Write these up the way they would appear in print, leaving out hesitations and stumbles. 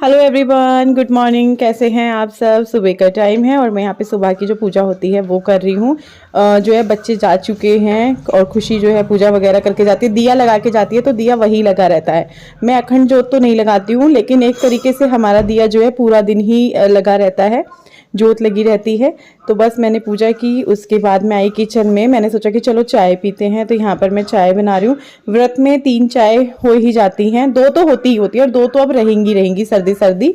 Hello everyone, good morning. कैसे हैं आप सब? सुबह का टाइम है और मैं यहाँ पे सुबह की जो पूजा होती है वो कर रही हूँ। जो है बच्चे जा चुके हैं और खुशी जो है पूजा वगैरह करके जाती है, दिया लगा के जाती है तो दिया वही लगा रहता है। मैं अखंड जोत तो नहीं लगाती हूँ, लेकिन एक तरीके से हमारा दिया जो है पूरा दिन ही लगा रहता है, जोत लगी रहती है। तो बस मैंने पूजा की, उसके बाद मैं आई किचन में। मैंने सोचा कि चलो चाय पीते हैं, तो यहाँ पर मैं चाय बना रही हूँ। व्रत में 3 चाय हो ही जाती हैं, 2 तो होती ही होती है और 2 तो अब रहेंगी रहेंगी सर्दी सर्दी।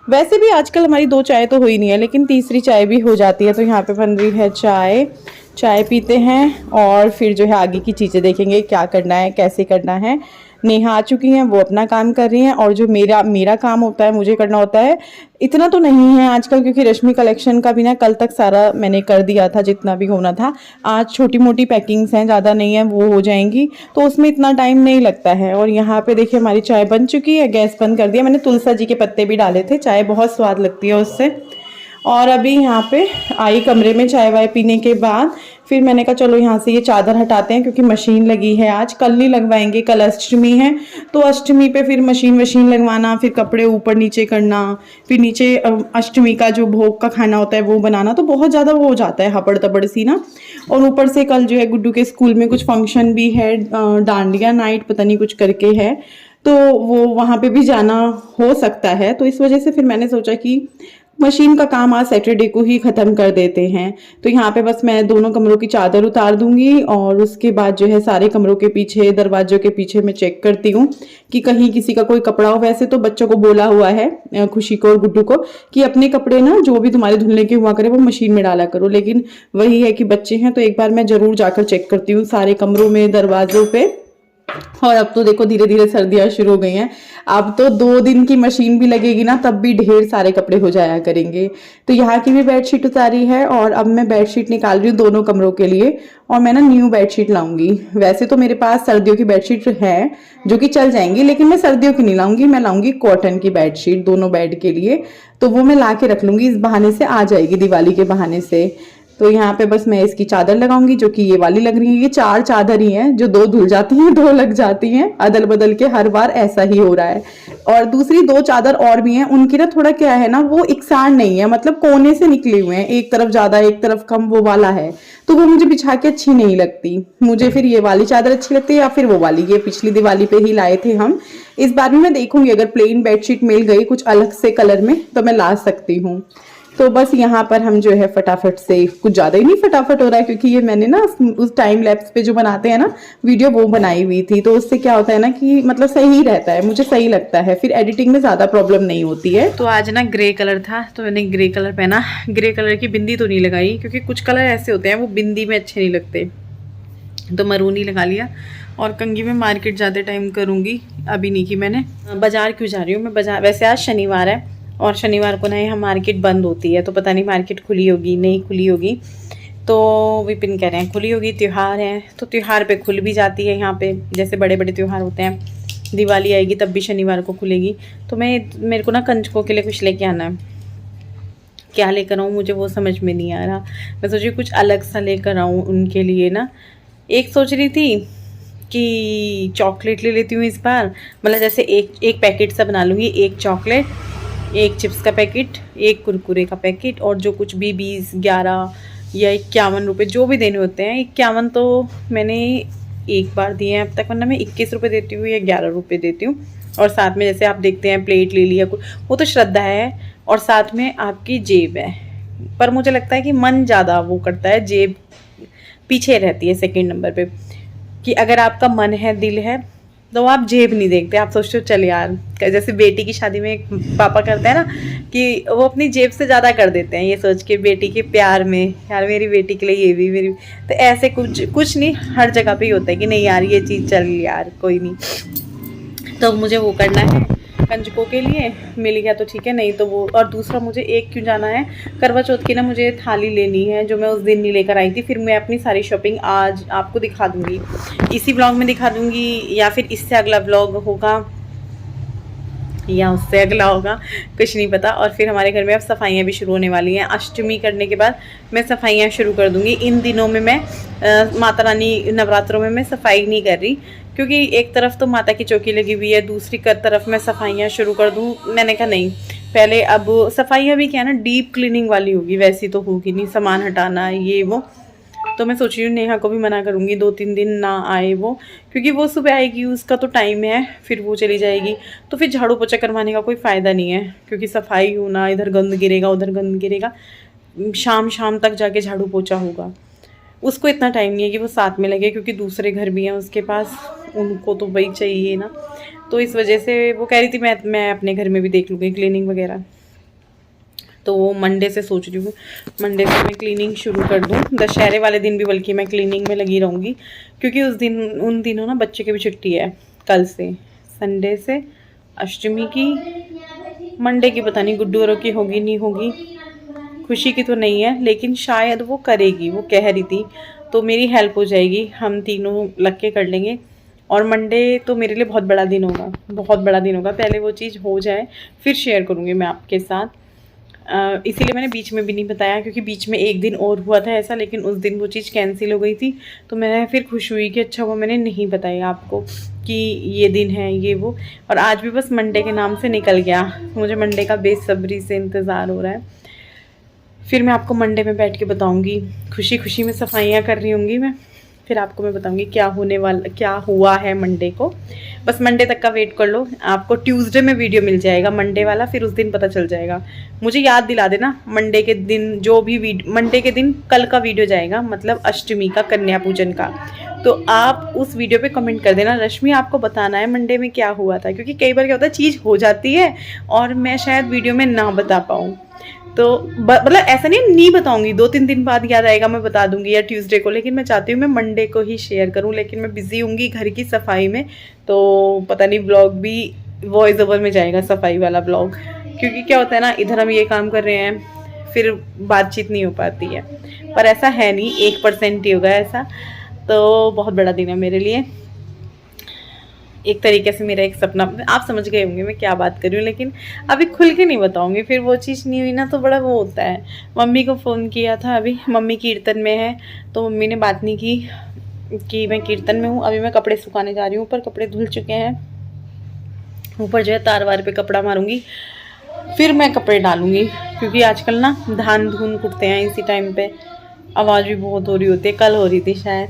वैसे भी आजकल हमारी 2 चाय तो हो ही नहीं है, लेकिन तीसरी चाय भी हो जाती है। तो यहाँ पे बन रही है चाय, चाय पीते हैं और फिर जो है आगे की चीज़ें देखेंगे, क्या करना है कैसे करना है। नेहा आ चुकी हैं, वो अपना काम कर रही हैं और जो मेरा मेरा काम होता है, मुझे करना होता है, इतना तो नहीं है आजकल, क्योंकि रश्मि कलेक्शन का भी ना कल तक सारा मैंने कर दिया था जितना भी होना था। आज छोटी मोटी पैकिंग्स हैं, ज़्यादा नहीं है, वो हो जाएंगी तो उसमें इतना टाइम नहीं लगता है। और यहाँ पे देखिए हमारी चाय बन चुकी है, गैस बंद कर दिया। मैंने तुलसा जी के पत्ते भी डाले थे, चाय बहुत स्वाद लगती है उससे। और अभी यहाँ पे आई कमरे में चाय वाय पीने के बाद, फिर मैंने कहा चलो यहाँ से ये चादर हटाते हैं, क्योंकि मशीन लगी है आज, कल नहीं लगवाएंगे, कल अष्टमी है। तो अष्टमी पे फिर मशीन लगवाना, फिर कपड़े ऊपर नीचे करना, फिर नीचे अष्टमी का जो भोग का खाना होता है वो बनाना, तो बहुत ज़्यादा वो हो जाता है हपड़ तपड़ सी ना। और ऊपर से कल जो है गुड्डू के स्कूल में कुछ फंक्शन भी है, डांडिया नाइट पता नहीं कुछ करके है, तो वो वहाँ पे भी जाना हो सकता है। तो इस वजह से फिर मैंने सोचा कि मशीन का काम आज सैटरडे को ही ख़त्म कर देते हैं। तो यहाँ पे बस मैं दोनों कमरों की चादर उतार दूंगी और उसके बाद जो है सारे कमरों के पीछे, दरवाजों के पीछे मैं चेक करती हूँ कि कहीं किसी का कोई कपड़ा हो। वैसे तो बच्चों को बोला हुआ है, खुशी को और गुड्डू को, कि अपने कपड़े ना जो भी तुम्हारे धुलने के हुआ करे वो मशीन में डाला करो, लेकिन वही है कि बच्चे हैं, तो एक बार मैं ज़रूर जाकर चेक करती हूँ सारे कमरों में, दरवाजों पे। और अब तो देखो धीरे धीरे सर्दियां शुरू हो गई हैं, अब तो 2 दिन की मशीन भी लगेगी ना, तब भी ढेर सारे कपड़े हो जाया करेंगे। तो यहाँ की भी बेडशीट उतारी है और अब मैं बेडशीट निकाल रही हूँ दोनों कमरों के लिए, और मैं ना न्यू बेडशीट लाऊंगी। वैसे तो मेरे पास सर्दियों की बेडशीट है जो कि चल जाएंगी, लेकिन मैं सर्दियों की नहीं लाऊंगी, मैं लाऊंगी कॉटन की बेडशीट दोनों बेड के लिए। तो वो मैं ला के रख लूंगी, इस बहाने से आ जाएगी, दिवाली के बहाने से। तो यहाँ पे बस मैं इसकी चादर लगाऊंगी, जो कि ये वाली लग रही है। ये 4 चादर ही हैं, जो 2 धुल जाती हैं, 2 लग जाती हैं, अदल बदल के हर बार ऐसा ही हो रहा है। और दूसरी 2 चादर और भी हैं, उनकी ना थोड़ा क्या है ना, वो इकसार नहीं है, मतलब कोने से निकले हुए हैं, एक तरफ ज्यादा एक तरफ कम, वो वाला है। तो वो मुझे बिछा के अच्छी नहीं लगती, मुझे फिर ये वाली चादर अच्छी लगती है या फिर वो वाली। ये पिछली दिवाली पे ही लाए थे हम। इस बार भी मैं देखूंगी, अगर प्लेन बेडशीट मिल गई कुछ अलग से कलर में तो मैं ला सकती हूँ। तो बस यहाँ पर हम जो है फटाफट से, कुछ ज़्यादा ही नहीं फटाफट हो रहा है, क्योंकि ये मैंने ना उस टाइम लैप्स पे जो बनाते हैं ना वीडियो, वो बनाई हुई थी। तो उससे क्या होता है ना कि मतलब सही रहता है, मुझे सही लगता है, फिर एडिटिंग में ज़्यादा प्रॉब्लम नहीं होती है। तो आज ना ग्रे कलर था तो मैंने ग्रे कलर पहना। ग्रे कलर की बिंदी तो नहीं लगाई, क्योंकि कुछ कलर ऐसे होते हैं वो बिंदी में अच्छे नहीं लगते, तो मरून ही लगा लिया। और कंघी में मार्केट ज़्यादा टाइम करूँगी, अभी नहीं की मैंने। बाज़ार क्यों जा रही हूँ मैं? बाज़ार वैसे आज शनिवार है और शनिवार को ना यहाँ मार्केट बंद होती है, तो पता नहीं मार्केट खुली होगी नहीं खुली होगी। तो विपिन कह रहे हैं खुली होगी, त्यौहार है तो त्यौहार पे खुल भी जाती है यहाँ पे, जैसे बड़े बड़े त्यौहार होते हैं, दिवाली आएगी तब भी शनिवार को खुलेगी। तो मेरे को ना कंजकों के लिए कुछ लेके आना है, क्या लेकर आऊँ मुझे वो समझ में नहीं आ रहा। मैं सोच रही कुछ अलग सा लेकर आऊँ उनके लिए ना। एक सोच रही थी कि चॉकलेट ले लेती हूँ इस बार, मतलब जैसे एक पैकेट सा बना लूँगी, एक चॉकलेट, एक चिप्स का पैकेट, एक कुरकुरे का पैकेट, और जो कुछ भी 20, 11 या 51 रुपये जो भी देने होते हैं। 51 तो मैंने एक बार दिए हैं अब तक, वरना मैं 21 रुपये देती हूँ या 11 रुपये देती हूँ। और साथ में जैसे आप देखते हैं प्लेट ले लिया, वो तो श्रद्धा है, और साथ में आपकी जेब है। पर मुझे लगता है कि मन ज़्यादा वो करता है, जेब पीछे रहती है सेकेंड नंबर पर। कि अगर आपका मन है, दिल है, तो आप जेब नहीं देखते, आप सोचते हो चल यार, जैसे बेटी की शादी में पापा करते हैं ना कि वो अपनी जेब से ज़्यादा कर देते हैं, ये सोच के बेटी के प्यार में, यार मेरी बेटी के लिए ये भी मेरी। तो ऐसे कुछ नहीं, हर जगह पे ही होता है कि नहीं यार ये चीज़ चल यार कोई नहीं। तो मुझे वो करना है कंजकों के लिए, मिल गया तो ठीक है, नहीं तो वो। और दूसरा मुझे एक क्यों जाना है, करवा चौथ की ना मुझे थाली लेनी है, जो मैं उस दिन नहीं लेकर आई थी। फिर मैं अपनी सारी शॉपिंग आज आपको दिखा दूंगी, इसी ब्लॉग में दिखा दूंगी, या फिर इससे अगला ब्लॉग होगा या उससे अगला होगा, कुछ नहीं पता। और फिर हमारे घर में अब सफाइयाँ भी शुरू होने वाली हैं। अष्टमी करने के बाद मैं सफाइयाँ शुरू कर दूंगी। इन दिनों में मैं माता रानी नवरात्रों में मैं सफाई नहीं कर रही, क्योंकि एक तरफ तो माता की चौकी लगी हुई है, दूसरी तरफ मैं सफाइयाँ शुरू कर दूँ। मैंने कहा नहीं, पहले अब सफाइयाँ भी क्या है ना, डीप क्लीनिंग वाली होगी, वैसी तो होगी नहीं, सामान हटाना ये वो। तो मैं सोच रही हूँ नेहा को भी मना करूँगी 2-3 दिन ना आए वो, क्योंकि वो सुबह आएगी, उसका तो टाइम है, फिर वो चली जाएगी, तो फिर झाड़ू पोछा करवाने का कोई फ़ायदा नहीं है, क्योंकि सफाई होना, इधर गंद गिरेगा उधर गंद गिरेगा, शाम शाम तक जाके झाड़ू पोछा होगा। उसको इतना टाइम नहीं है कि वो साथ में लगे, क्योंकि दूसरे घर भी हैं उसके पास, उनको तो वही चाहिए ना। तो इस वजह से वो कह रही थी मैं अपने घर में भी देख लूँगी क्लीनिंग वगैरह। तो वो मंडे से सोच रही हूँ, मंडे से मैं क्लीनिंग शुरू कर दूँ। दशहरे वाले दिन भी बल्कि मैं क्लीनिंग में लगी रहूँगी, क्योंकि उन दिनों ना बच्चे की भी छुट्टी है, कल से, संडे से, अष्टमी की, मंडे की पता नहीं गुड्डू औरों की होगी नहीं होगी, खुशी की तो नहीं है, लेकिन शायद वो करेगी, वो कह रही थी, तो मेरी हेल्प हो जाएगी, हम तीनों लग के कर लेंगे। और मंडे तो मेरे लिए बहुत बड़ा दिन होगा, बहुत बड़ा दिन होगा। पहले वो चीज़ हो जाए फिर शेयर करूँगी मैं आपके साथ। इसीलिए मैंने बीच में भी नहीं बताया, क्योंकि बीच में एक दिन और हुआ था ऐसा, लेकिन उस दिन वो चीज़ कैंसिल हो गई थी। तो मैं फिर खुश हुई कि अच्छा वो मैंने नहीं बताया आपको कि ये दिन है ये वो। और आज भी बस मंडे के नाम से निकल गया, मुझे मंडे का बेसब्री से इंतज़ार हो रहा है। फिर मैं आपको मंडे में बैठ के बताऊंगी, खुशी खुशी में सफाइयाँ कर रही होंगी मैं, फिर आपको मैं बताऊंगी क्या हुआ है मंडे को। बस मंडे तक का वेट कर लो, आपको ट्यूसडे में वीडियो मिल जाएगा मंडे वाला, फिर उस दिन पता चल जाएगा। मुझे याद दिला देना मंडे के दिन, जो भी मंडे के दिन कल का वीडियो जाएगा, मतलब अष्टमी का, कन्या पूजन का, तो आप उस वीडियो पे कमेंट कर देना रश्मि आपको बताना है मंडे में क्या हुआ था। क्योंकि कई बार क्या होता है, चीज़ हो जाती है और मैं शायद वीडियो में ना बता पाऊँ, तो मतलब ऐसा नहीं बताऊंगी, 2-3 दिन बाद याद आएगा मैं बता दूंगी, या ट्यूसडे को, लेकिन मैं चाहती हूँ मैं मंडे को ही शेयर करूँ। लेकिन मैं बिजी होंगी घर की सफाई में, तो पता नहीं ब्लॉग भी वॉइस ओवर में जाएगा, सफाई वाला ब्लॉग। क्योंकि क्या होता है ना, इधर हम ये काम कर रहे हैं, फिर बातचीत नहीं हो पाती है, पर ऐसा है नहीं, 1% ही होगा ऐसा। तो बहुत बड़ा दिन है मेरे लिए, एक तरीके से मेरा एक सपना, आप समझ गए होंगे मैं क्या बात कर रही हूँ, लेकिन अभी खुल के नहीं बताऊंगी, फिर वो चीज़ नहीं हुई ना तो बड़ा वो होता है। मम्मी को फ़ोन किया था, अभी मम्मी कीर्तन में है, तो मम्मी ने बात नहीं की कि मैं कीर्तन में हूँ। अभी मैं कपड़े सुखाने जा रही हूँ, ऊपर कपड़े धुल चुके हैं, ऊपर जो है तार वार पे कपड़ा मारूंगी, फिर मैं कपड़े डालूंगी। क्योंकि आजकल ना धान धुन कुटते हैं इसी टाइम पे, आवाज़ भी बहुत हो रही होती है, कल हो रही थी शायद,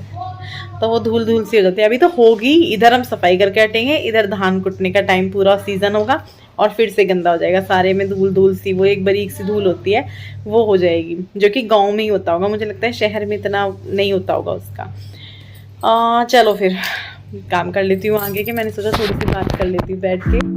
तो वो धूल धूल सी हो जाती है। अभी तो होगी, इधर हम सफाई करके हटेंगे, इधर धान कुटने का टाइम पूरा सीजन होगा और फिर से गंदा हो जाएगा, सारे में धूल धूल सी, वो एक बारीक सी धूल होती है वो हो जाएगी, जो कि गांव में ही होता होगा, मुझे लगता है शहर में इतना नहीं होता होगा उसका। चलो फिर काम कर लेती हूँ आगे के, मैंने सोचा थोड़ी सी बात कर लेती हूँ बैठ के।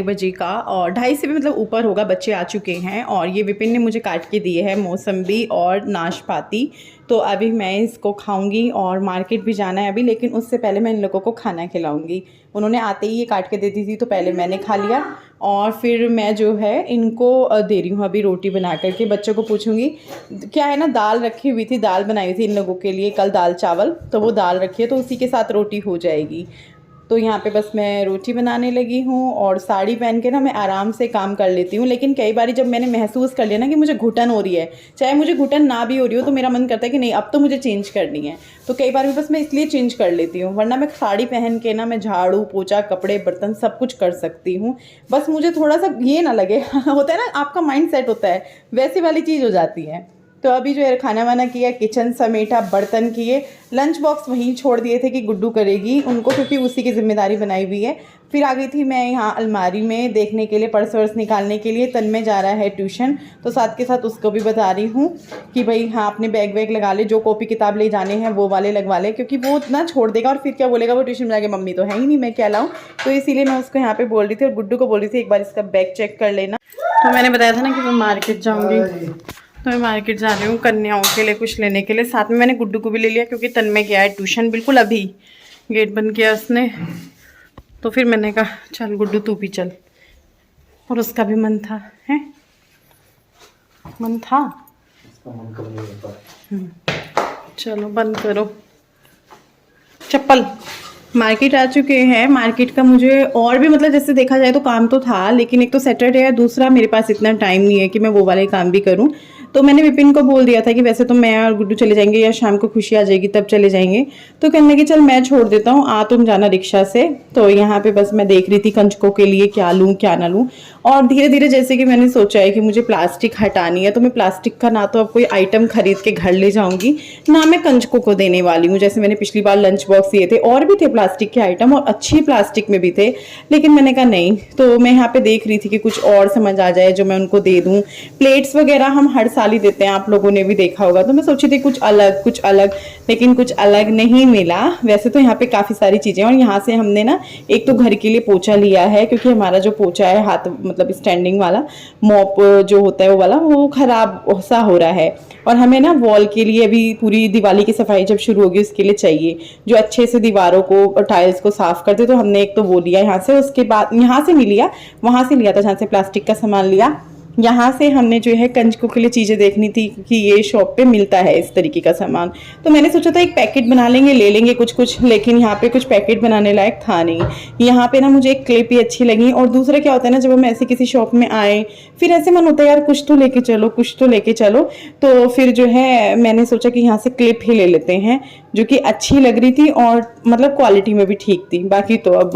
बजे का, और 2:30 से भी मतलब ऊपर होगा, बच्चे आ चुके हैं। और ये विपिन ने मुझे काट के दिए हैं मौसम्बी और नाशपाती, तो अभी मैं इसको खाऊंगी और मार्केट भी जाना है अभी, लेकिन उससे पहले मैं इन लोगों को खाना खिलाऊंगी। उन्होंने आते ही ये काट के दे दी थी, तो पहले मैंने खा लिया और फिर मैं जो है इनको दे रही हूँ अभी रोटी बना करके। बच्चों को पूछूंगी, क्या है ना, दाल रखी हुई थी, दाल बनाई थी इन लोगों के लिए कल, दाल चावल, तो वो दाल रखी है, तो उसी के साथ रोटी हो जाएगी। तो यहाँ पे बस मैं रोटी बनाने लगी हूँ और साड़ी पहन के ना मैं आराम से काम कर लेती हूँ। लेकिन कई बार जब मैंने महसूस कर लिया ना कि मुझे घुटन हो रही है, चाहे मुझे घुटन ना भी हो रही हो, तो मेरा मन करता है कि नहीं अब तो मुझे चेंज करनी है, तो कई बार भी बस मैं इसलिए चेंज कर लेती हूँ। वरना मैं साड़ी पहन के ना मैं झाड़ू पोछा कपड़े बर्तन सब कुछ कर सकती हूँ, बस मुझे थोड़ा सा ये ना लगे होता है ना आपका माइंड सेट होता है, वैसी वाली चीज़ हो जाती है। तो अभी जो है खाना वाना किया, किचन समेटा, बर्तन किए, लंच बॉक्स वहीं छोड़ दिए थे कि गुड्डू करेगी उनको, क्योंकि उसी की जिम्मेदारी बनाई हुई है। फिर आ गई थी मैं यहाँ अलमारी में देखने के लिए, पर्स वर्स निकालने के लिए। तन्मय जा रहा है ट्यूशन, तो साथ के साथ उसको भी बता रही हूँ कि भाई हाँ अपने बैग वैग लगा ले, जो कॉपी किताब ले जाने हैं वो वाले लगवा ले, क्योंकि वो ना छोड़ देगा और फिर क्या बोलेगा वो ट्यूशन में जाके, मम्मी तो है ही नहीं, मैं क्या लाऊँ। तो इसीलिए मैं उसको यहाँ पे बोल रही थी और गुड्डू को बोल रही थी एक बार इसका बैग चेक कर लेना। तो मैंने बताया था ना कि मैं मार्केट जाऊँगी, तो मैं मार्केट जा रही हूँ कन्याओं के लिए कुछ लेने के लिए। साथ में मैंने गुड्डू को भी ले लिया क्योंकि तन्मय गया है ट्यूशन, बिल्कुल अभी गेट बंद किया उसने। तो फिर मैंने कहा चल गुड्डू तू भी चल, और उसका भी मन था, है मन था। चलो बंद करो। चप्पल मार्केट आ चुके हैं। मार्केट का मुझे और भी मतलब जैसे देखा जाए तो काम तो था, लेकिन एक तो सैटरडे है, दूसरा मेरे पास इतना टाइम नहीं है कि मैं वो वाले काम भी करूं। तो मैंने विपिन को बोल दिया था कि वैसे तो मैं और गुड्डू चले जाएंगे या शाम को खुशी आ जाएगी तब चले जाएंगे। तो कहने लगी चल मैं छोड़ देता हूँ, आ तुम जाना रिक्शा से। तो यहाँ पे बस मैं देख रही थी कंचकों के लिए क्या लूँ क्या ना लूँ। और धीरे धीरे जैसे कि मैंने सोचा है कि मुझे प्लास्टिक हटानी है, तो मैं प्लास्टिक का ना तो अब कोई आइटम खरीद के घर ले जाऊंगी, ना मैं कंचकों को देने वाली हूँ। जैसे मैंने पिछली बार लंच बॉक्स दिए थे, और भी थे प्लास्टिक के आइटम और अच्छी प्लास्टिक में भी थे, लेकिन मैंने कहा नहीं। तो मैं यहाँ पे देख रही थी कि कुछ और समझ आ जाए जो मैं उनको दे दूँ। प्लेट्स वगैरह हम हर साल ही देते हैं, आप लोगों ने भी देखा होगा। तो मैं सोची थी कुछ अलग, लेकिन कुछ अलग नहीं मिला। वैसे तो यहाँ पे काफ़ी सारी चीज़ें, और यहाँ से हमने ना एक तो घर के लिए पोछा लिया है, क्योंकि हमारा जो पोछा है हाथ मतलब स्टैंडिंग वाला मॉप जो होता है वो वाला, वो खराब सा हो रहा है। और हमें ना वॉल के लिए अभी पूरी दिवाली की सफाई जब शुरू होगी उसके लिए चाहिए जो अच्छे से दीवारों को और टाइल्स को साफ कर दे। तो हमने एक तो वो लिया यहाँ से, उसके बाद यहाँ से नहीं लिया, वहाँ से लिया था जहाँ से प्लास्टिक का सामान लिया। यहाँ से हमने जो है कंचकों के लिए चीज़ें देखनी थी कि ये शॉप पे मिलता है इस तरीके का सामान। तो मैंने सोचा था एक पैकेट बना लेंगे, ले लेंगे कुछ, लेकिन यहाँ पे कुछ पैकेट बनाने लायक था नहीं। यहाँ पे ना मुझे एक क्लिप ही अच्छी लगी, और दूसरा क्या होता है ना, जब हम ऐसे किसी शॉप में आए फिर ऐसे मन होता है यार कुछ तो लेके चलो, कुछ तो लेके चलो। तो फिर जो है मैंने सोचा कि यहाँ से क्लिप ही ले लेते हैं, जो कि अच्छी लग रही थी और मतलब क्वालिटी में भी ठीक थी। बाकी तो अब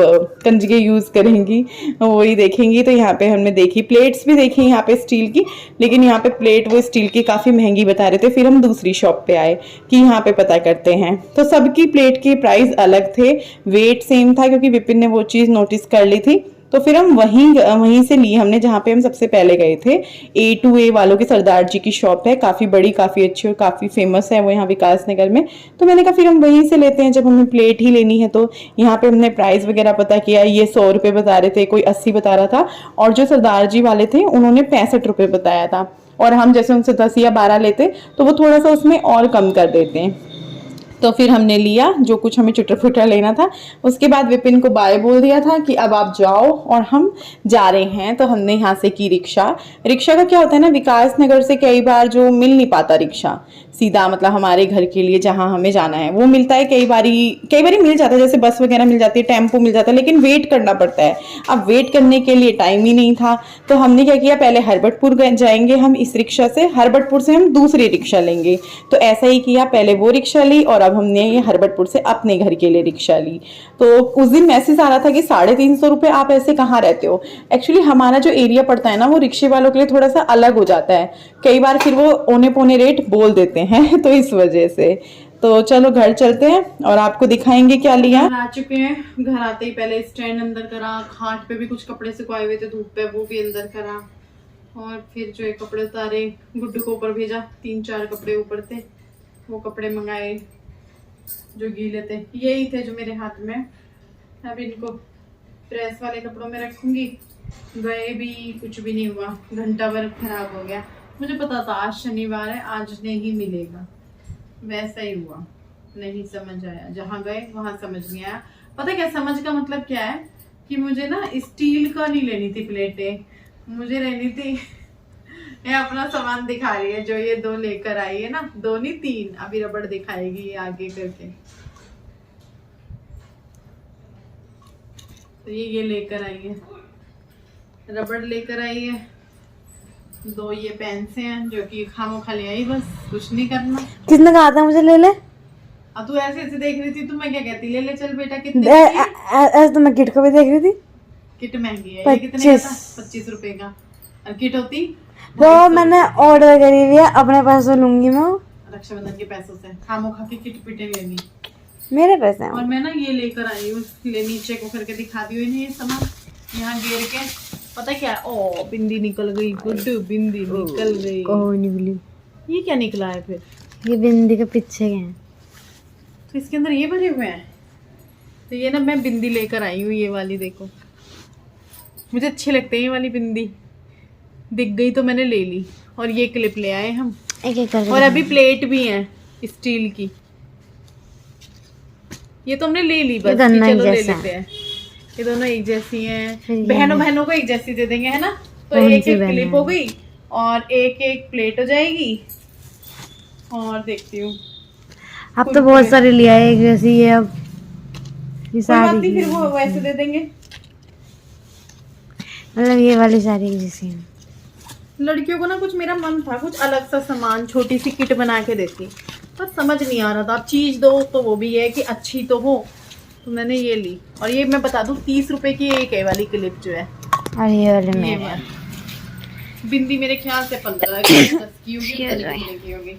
कंजके यूज़ करेंगी, वही देखेंगी। तो यहाँ पे हमने देखी, प्लेट्स भी देखी यहाँ पे स्टील की, लेकिन यहाँ पे प्लेट वो स्टील की काफ़ी महंगी बता रहे थे। फिर हम दूसरी शॉप पे आए कि यहाँ पे पता करते हैं, तो सबकी प्लेट के प्राइस अलग थे, वेट सेम था, क्योंकि विपिन ने वो चीज़ नोटिस कर ली थी। तो फिर हम वहीं से ली हमने जहाँ पे हम सबसे पहले गए थे। A2A वालों की सरदार जी की शॉप है, काफ़ी बड़ी, काफ़ी अच्छी और काफ़ी फेमस है वो यहाँ विकास नगर में। तो मैंने कहा फिर हम वहीं से लेते हैं जब हमें प्लेट ही लेनी है। तो यहाँ पे हमने प्राइस वगैरह पता किया, ये 100 रुपये बता रहे थे, कोई 80 बता रहा था, और जो सरदार जी वाले थे उन्होंने 65 रुपये बताया था। और हम जैसे उनसे 10 या 12 लेते तो वो थोड़ा सा उसमें और कम कर देते हैं। तो फिर हमने लिया जो कुछ हमें चुटर फुटर लेना था। उसके बाद विपिन को बाय बोल दिया था कि अब आप जाओ, और हम जा रहे हैं। तो हमने यहाँ से की रिक्शा का क्या होता है ना, विकास नगर से कई बार जो मिल नहीं पाता रिक्शा सीधा, मतलब हमारे घर के लिए जहाँ हमें जाना है वो मिलता है, कई बारी मिल जाता है, जैसे बस वगैरह मिल जाती है, टेम्पो मिल जाता है, लेकिन वेट करना पड़ता है। अब वेट करने के लिए टाइम ही नहीं था। तो हमने क्या किया, पहले हरबटपुर जाएंगे हम इस रिक्शा से, हरबटपुर से हम दूसरी रिक्शा लेंगे। तो ऐसा ही किया, पहले वो रिक्शा ली और अब हमने ये हरबटपुर से अपने घर के लिए रिक्शा ली। तो उस दिन मैसेज आ रहा था कि 350 रुपये, आप ऐसे कहाँ रहते हो। एक्चुअली हमारा जो एरिया पड़ता है ना वो रिक्शे वालों के लिए थोड़ा सा अलग हो जाता है, कई बार फिर वो औने पौने रेट बोल देते हैं तो इस वजह से। तो चलो घर चलते हैं और आपको दिखाएंगे क्या लिया। आ चुके हैं, घर आते ही पहले स्टैंड अंदर करा, खाट पे भी कुछ कपड़े सुखाए हुए थे धूप पे, वो भी अंदर करा, और फिर जो है कपड़े उतारे, गुड्डू को ऊपर भेजा, 3-4 कपड़े ऊपर थे, वो कपड़े मंगाए जो गीले थे, यही थे जो मेरे हाथ में। अब इनको प्रेस वाले कपड़ों में रखूंगी। गए भी कुछ भी नहीं हुआ, घंटा भर खराब हो गया। मुझे पता था आज शनिवार है, आज नहीं मिलेगा, वैसा ही हुआ, नहीं समझ आया। जहाँ गए वहां समझ नहीं आया। पता क्या समझ का मतलब क्या है कि मुझे ना स्टील का नहीं लेनी थी प्लेटें, मुझे लेनी थी ये अपना सामान दिखा रही है जो ये 2 लेकर आई है ना, 2 नहीं 3, अभी रबड़ दिखाएगी ये आगे करके। तो ये लेकर आई है, रबड़ लेकर आई है, 2 ये पेन से हैं जो कि खामोखा ले आई, बस कुछ नहीं करना। किसने कहा था मुझे ले ले? अब तू ऐसे ऐसे देख रही थी तो मैं क्या कहती, ले ले चल बेटा। कितने ऐसे तो मैं किट को भी देख रही थी। किट महंगी है, ये कितने का था? 25 रुपए का। और किट होती वो मैंने ऑर्डर करी हुई है, अपने पैसे लूंगी मैं। रक्षाबंधन के पैसों से खामो खा के किट पिटे लेनी। मेरे पैसे हैं। और मैं ना ये लेकर आई हूँ, ले नीचे को करके दिखा दी हुई ये सामान यहाँ गिर के। पता क्या है, ओ बिंदी निकल गई, गुड्डू बिंदी निकल गई। ओह निकली। ये क्या निकला है फिर? ये बिंदी के पीछे के हैं। तो इसके अंदर ये भरे हुए हैं। तो ये ना मैं बिंदी लेकर आई हूँ, ये वाली देखो, मुझे अच्छी लगती है ये वाली बिंदी, दिख गई तो मैंने ले ली। और ये क्लिप ले आए हम, एक एक करके। और अभी प्लेट भी है स्टील की, ये तो हमने ले ली बस, कि चलो ले लेते हैं। ये दोनों एक जैसी हैं, बहनों को एक जैसी दे देंगे, है ना। तो एक एक क्लिप हो गई और एक एक प्लेट हो जाएगी। और देखती हूँ, अब तो बहुत सारे लिया है एक जैसी है। अब ये सारी फिर वो वैसे दे देंगे। मतलब ये वाली सारी एक जैसी है। लड़कियों को ना कुछ मेरा मन था, कुछ अलग सा सामान, छोटी सी किट बना के देती, पर समझ नहीं आ रहा था। अब चीज दो तो वो भी है कि अच्छी तो हो, तो मैंने ये ली। और ये मैं बता दूं 30 रुपए की एक है वाली क्लिप जो है। और ये वाले मेरे बिंदी मेरे ख्याल से 15 की 10 की होगी, कितने की होगी।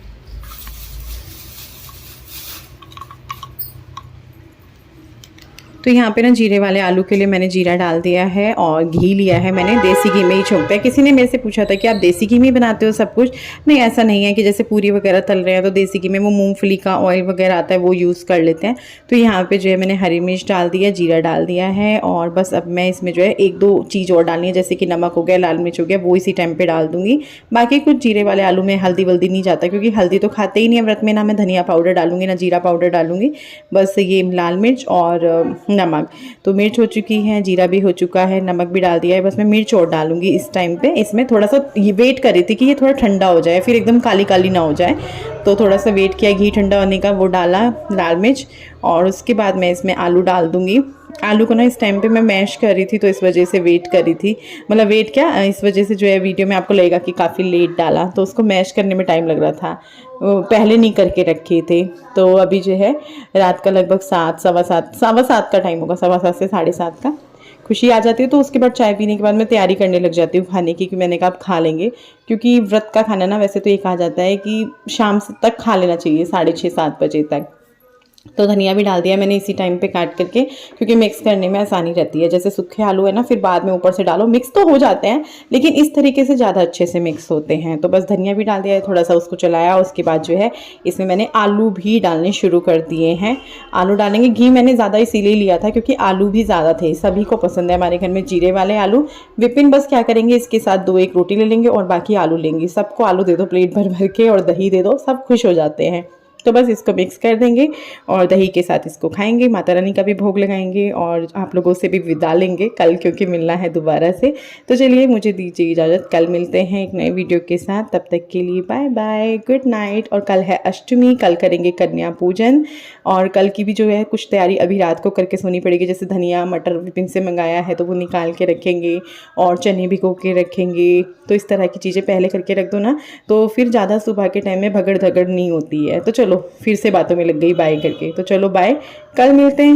तो यहाँ पे ना जीरे वाले आलू के लिए मैंने जीरा डाल दिया है और घी लिया है मैंने, देसी घी में ही छोंकता है। किसी ने मेरे से पूछा था कि आप देसी घी में बनाते हो सब कुछ? नहीं, ऐसा नहीं है कि जैसे पूरी वगैरह तल रहे हैं तो देसी घी में वो मूंगफली का ऑयल वगैरह आता है वो यूज़ कर लेते हैं। तो यहाँ पे जो है मैंने हरी मिर्च डाल दिया, जीरा डाल दिया है, और बस अब मैं इसमें जो है एक दो चीज़ और डालनी है, जैसे कि नमक हो गया, लाल मिर्च हो गया, वो इसी टाइम पर डाल दूँगी। बाकी कुछ जीरे वाले आलू में हल्दी वल्दी नहीं जाता, क्योंकि हल्दी तो खाते ही नहीं है व्रत में। ना मैं धनिया पाउडर डालूंगी ना जीरा पाउडर डालूंगी, बस ये लाल मिर्च और नमक। तो मिर्च हो चुकी है, जीरा भी हो चुका है, नमक भी डाल दिया है, बस मैं मिर्च और डालूंगी इस टाइम पे। इसमें थोड़ा सा ये वेट कर रही थी कि ये थोड़ा ठंडा हो जाए, फिर एकदम काली काली ना हो जाए, तो थोड़ा सा वेट किया घी ठंडा होने का, वो डाला लाल मिर्च। और उसके बाद मैं इसमें आलू डाल दूंगी। आलू को ना इस टाइम पे मैं मैश कर रही थी, तो इस वजह से वेट कर रही थी, मतलब वेट क्या, इस वजह से जो है वीडियो में आपको लगेगा कि काफ़ी लेट डाला, तो उसको मैश करने में टाइम लग रहा था, पहले नहीं करके रखे थे। तो अभी जो है रात का लगभग 7 सवा 7 का टाइम होगा, 7:15 से 7:30 का। खुशी आ जाती है तो उसके बाद चाय पीने के बाद मैं तैयारी करने लग जाती हूँ खाने की, कि मैंने कहा आप खा लेंगे, क्योंकि व्रत का खाना ना वैसे तो ये कहा जाता है कि शाम तक खा लेना चाहिए, 6:30-7 बजे तक। तो धनिया भी डाल दिया मैंने इसी टाइम पे काट करके, क्योंकि मिक्स करने में आसानी रहती है। जैसे सूखे आलू है ना, फिर बाद में ऊपर से डालो, मिक्स तो हो जाते हैं, लेकिन इस तरीके से ज़्यादा अच्छे से मिक्स होते हैं। तो बस धनिया भी डाल दिया है, थोड़ा सा उसको चलाया, उसके बाद जो है इसमें मैंने आलू भी डालने शुरू कर दिए हैं। आलू डालेंगे, घी मैंने ज़्यादा इसीलिए लिया था क्योंकि आलू भी ज़्यादा थे, सभी को पसंद है हमारे घर में जीरे वाले आलू। विपिन बस क्या करेंगे, इसके साथ 2-1 रोटी ले लेंगे और बाकी आलू लेंगे। सबको आलू दे दो प्लेट भर भर के, और दही दे दो, सब खुश हो जाते हैं। तो बस इसको मिक्स कर देंगे और दही के साथ इसको खाएंगे, माता रानी का भी भोग लगाएंगे और आप लोगों से भी विदा लेंगे कल, क्योंकि मिलना है दोबारा से। तो चलिए मुझे दीजिए इजाज़त, कल मिलते हैं एक नए वीडियो के साथ। तब तक के लिए बाय बाय, गुड नाइट। और कल है अष्टमी, कल करेंगे कन्या पूजन, और कल की भी जो है कुछ तैयारी अभी रात को करके सोनी पड़ेगी। जैसे धनिया मटर विपिन से मंगाया है तो वो निकाल के रखेंगे, और चने भिगो के रखेंगे। तो इस तरह की चीज़ें पहले करके रख दो ना, तो फिर ज़्यादा सुबह के टाइम में भगड़ धगड़ नहीं होती है। तो चलो फिर से बातों में लग गई बाय करके, तो चलो बाय, कल मिलते हैं।